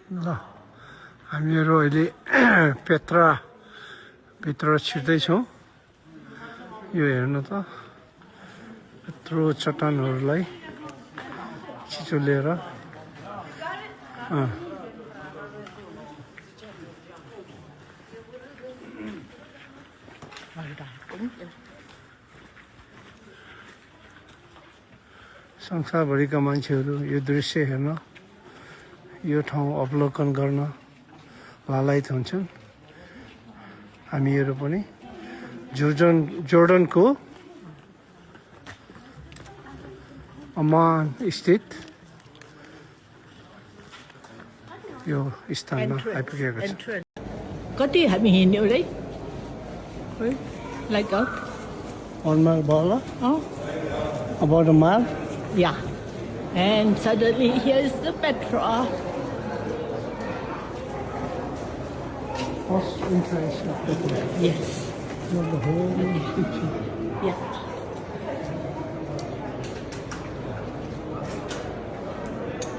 ल हामीहरू अहिले पेत्रा भित्र छिर्दैछौँ। यो हेर्नु त यत्रो चट्टानहरूलाई छिचोलेर संसारभरिका मान्छेहरू यो दृश्य हेर्न यो ठाउँ अवलोकन गर्न लालायित हुन्छन्। हामीहरू पनि जोर्डनको अमान स्थित यो स्थानमा आइपुगेको छ। कति हामी हिँड्यौँ रे like 1 mile bala, oh about a mile. yeah, and suddenly here's the Petra. First entrance of Petra. Yes, Not the whole picture. yeah.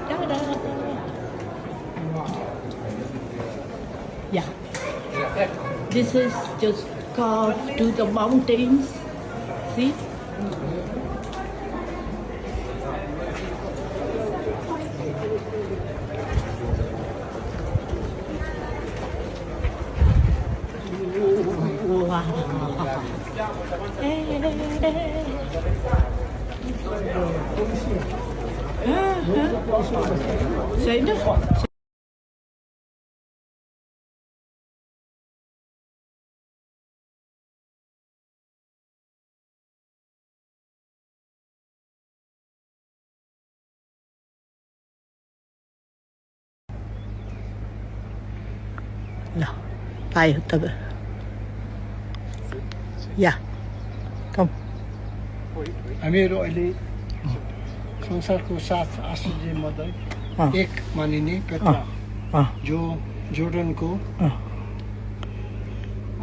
Ta-da. Yeah, this is just carved to the mountains. See? Wow. Say no. No, bye, October. Yeah, come. हामीहरू अहिले संसारको 7 आश्चर्य मध्ये एक मानिने Petra जो जोर्डनको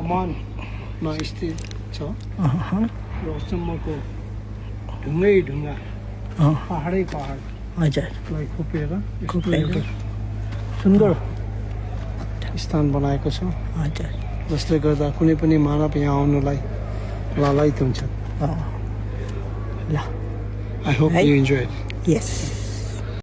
अमानमा स्थित छ। र अचम्मको ढुङ्गा पहाडै पहाडलाई खोपेर सुन्दर स्थान बनाएको छ, जसले गर्दा कुनै पनि मानव यहाँ आउनलाई लालायित हुन्छ। I hope you enjoyed. Yes.